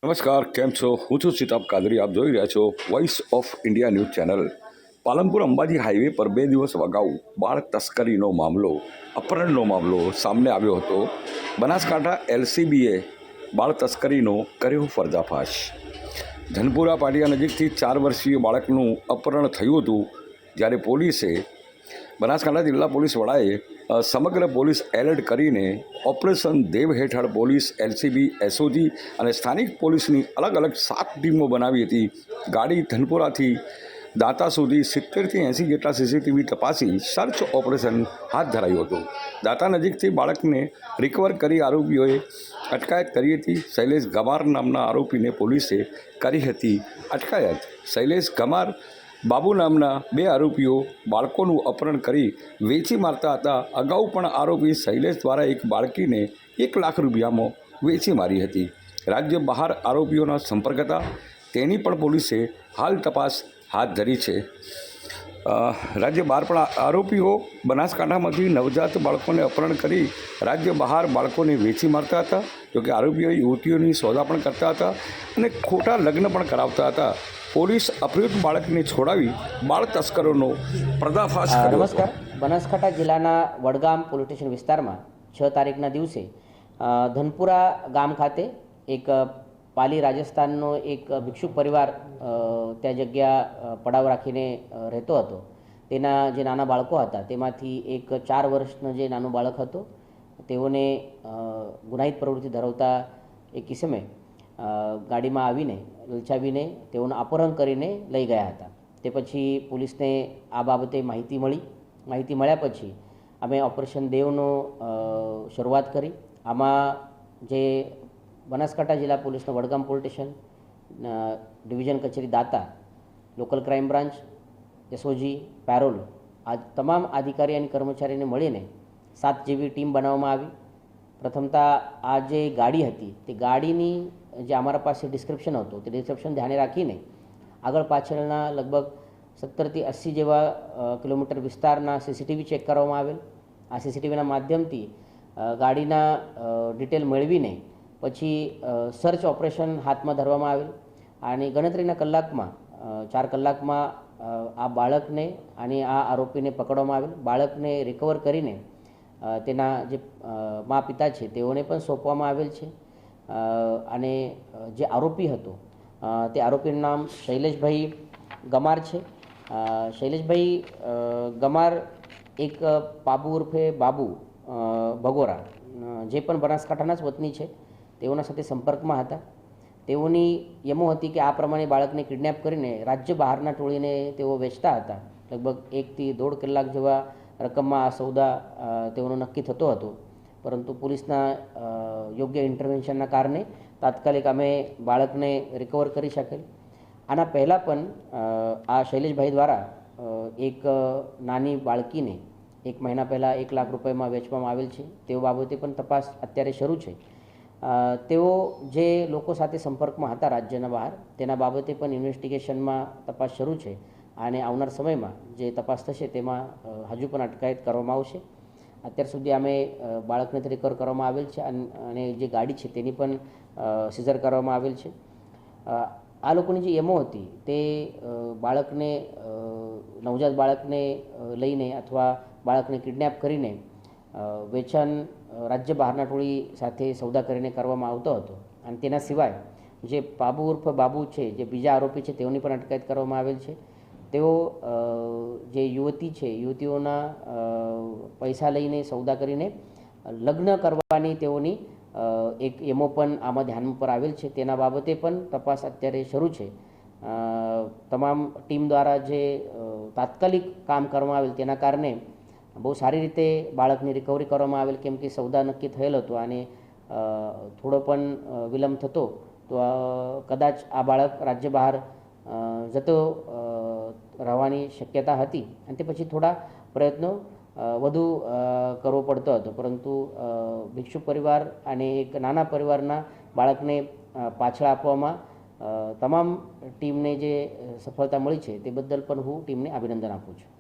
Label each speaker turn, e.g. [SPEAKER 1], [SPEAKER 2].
[SPEAKER 1] નમસ્કાર, કેમ છો? હું છું સિતાબ કાદરી. આપ જોઈ રહ્યા છો voice of India news channel. Palanpur Ambaji highway પર 2 દિવસ અગાઉ બાળ તસ્કરીનો મામલો, અપહરણનો મામલો સામે આવ્યો હતો. બનાસકાંઠા એલસીબીએ બાળ તસ્કરીનો કર્યો પર્દાફાશ. ધનપુરા પાટિયા નજીકથી 4 વર્ષીય બાળકનું અપહરણ થયું હતું, જ્યારે બનાસકાંઠા જિલ્લા પોલીસ વડાએ સમગ્ર પોલીસ એલર્ટ કરીને ઓપરેશન દેવ હેઠળ પોલીસ, એલસીબી, એસઓજી અને સ્થાનિક પોલીસની અલગ અલગ 7 ટીમો બનાવી હતી. ગાડી ધનપુરાથી દાતા સુધી 70થી 80 જેટલા સીસીટીવી તપાસી સર્ચ ઓપરેશન હાથ ધરાયું હતું. દાતા નજીકથી બાળકને રિકવર કરી આરોપીઓએ અટકાયત કરી હતી. શૈલેષ ગમાર નામના આરોપીને પોલીસે કરી હતી અટકાયત. શૈલેષ ગમાર, બાબુ નામના 2 આરોપીઓ બાળકોનું અપહરણ કરી વેચી મારતા હતા. અગાઉ પણ આરોપી શૈલેષ દ્વારા એક બાળકીને 1 લાખ રૂપિયામાં વેચી મારી હતી. રાજ્ય બહાર આરોપીઓના સંપર્ક હતા, તેની પણ પોલીસે હાલ તપાસ હાથ ધરી છે. રાજ્ય બહાર પણ આરોપીઓ બનાસકાંઠામાંથી નવજાત બાળકોને અપહરણ કરી રાજ્ય બહાર બાળકોને વેચી મારતા હતા. જોકે આરોપીઓ યુવતીઓની સોદા પણ કરતા હતા અને ખોટા લગ્ન પણ કરાવતા હતા. પોલીસ અપહૃત બાળકને છોડાવી બાળ તસ્કરોનો પર્દાફાશ કર્યો.
[SPEAKER 2] નમસ્કાર. બનાસકાંઠા જિલ્લાના વડગામ પોલીસ સ્ટેશન વિસ્તારમાં 6 તારીખના દિવસે ધનપુરા ગામ ખાતે એક પાલી રાજસ્થાનનો એક ભિક્ષુક પરિવાર ત્યાં જગ્યા પડાવ રાખીને રહેતો હતો. તેના જે નાના બાળકો હતા તેમાંથી એક 4 વર્ષનો જે નાનું બાળક હતો, તેઓને ગુનાહિત પ્રવૃત્તિ ધરાવતા એક કિસ્મે ગાડીમાં આવીને લલચાવીને તેઓનું અપહરણ કરીને લઈ ગયા હતા. તે પછી પોલીસને આ બાબતે માહિતી મળી. માહિતી મળ્યા પછી અમે ઓપરેશન દેવનો શરૂઆત કરી. આમાં જે બનાસકાંઠા જિલ્લા પોલીસનો વડગામ પોલીસ સ્ટેશન, ડિવિઝન કચેરી દાતા, local crime branch, SOG, parole, આ તમામ અધિકારી અને કર્મચારીને મળીને 7 જેવી ટીમ બનાવવામાં આવી. પ્રથમતા આ જે ગાડી હતી તે ગાડીની જે અમારા પાસે ડિસ્ક્રિપ્શન હતું તે ડિસ્ક્રિપ્શન ધ્યાને રાખીને આગળ પાછળના લગભગ 70થી 80 જેવા કિલોમીટર વિસ્તારના સીસીટીવી ચેક કરવામાં આવેલ. આ સીસીટીવીના માધ્યમથી ગાડીના ડિટેલ મેળવીને પછી સર્ચ ઓપરેશન હાથમાં ધરવામાં આવેલ અને ગણતરીના કલાકમાં 4 કલાકમાં આ બાળકને અને આ આરોપીને પકડવામાં આવેલ. બાળકને રિકવર કરીને તેના જે મા પિતા છે તેઓને પણ સોંપવામાં આવેલ છે. અને જે આરોપી હતો તે આરોપીનું નામ શૈલેષભાઈ ગમાર છે. શૈલેષભાઈ ગમાર એક પાબુ ઉર્ફે બાબુ ભગોરા, જે પણ બનાસકાંઠાના જ વતની છે, તેઓના સાથે સંપર્કમાં હતા. તેઓની એમો હતી કે આ પ્રમાણે બાળકને કિડનેપ કરીને રાજ્ય બહારના ટોળીને તેઓ વેચતા હતા. લગભગ 1 થી 1.5 કલાક જેવા રકમમાં આ સોદા તેઓનો નક્કી થતો હતો. પરંતુ પોલીસના યોગ્ય ઇન્ટરવેન્શનના કારણે તાત્કાલિક અમે બાળકને રિકવર કરી શકેલ. આના પહેલાં પણ આ શૈલેષભાઈ દ્વારા એક નાની બાળકીને 1 મહિના પહેલાં 1 લાખ રૂપિયામાં વેચવામાં આવેલ છે. તેઓ બાબતે પણ તપાસ અત્યારે શરૂ છે. તેઓ જે લોકો સાથે સંપર્કમાં હતા રાજ્યના બહાર, તેના બાબતે પણ ઇન્વેસ્ટિગેશનમાં તપાસ શરૂ છે અને આવનાર સમયમાં જે તપાસ થશે તેમાં હજુ પણ અટકાયત કરવામાં આવશે. અત્યાર સુધી અમે બાળકને રિકવર કરવામાં આવેલ છે અને જે ગાડી છે તેની પણ સીઝર કરવામાં આવેલ છે. આ લોકોની જે એમો હતી તે બાળકને, નવજાત બાળકને લઈને અથવા બાળકને કિડનેપ કરીને વેચાણ રાજ્ય બહારના ટોળી સાથે સોદા કરીને કરવામાં આવતો હતો. અને તેના સિવાય જે બાબુ ઉર્ફ બાબુ છે, જે બીજા આરોપી છે, તેઓની પણ અટકાયત કરવામાં આવેલ છે. તેઓ જે યુવતી છે, યુવતીઓના પૈસા લઈને સોદા કરીને લગ્ન કરવાની તેઓની એક એમો પણ આમાં ધ્યાન પર આવેલ છે. તેના બાબતે પણ તપાસ અત્યારે શરૂ છે. તમામ ટીમ દ્વારા જે તાત્કાલિક કામ કરવામાં આવેલ તેના કારણે બહુ સારી રીતે બાળકની રિકવરી કરવામાં આવેલ, કેમ કે સોદા નક્કી થયેલ હતો અને થોડો પણ વિલંબ થતો તો કદાચ આ બાળક રાજ્ય બહાર જતો રહેવાની શક્યતા હતી અને તે પછી થોડા પ્રયત્નો વધુ કરવો પડતો હતો. પરંતુ ભિક્ષુક પરિવાર અને એક નાના પરિવારના બાળકને પાછળ આપવામાં તમામ ટીમને જે સફળતા મળી છે તે બદલ પણ હું ટીમને અભિનંદન આપું છું.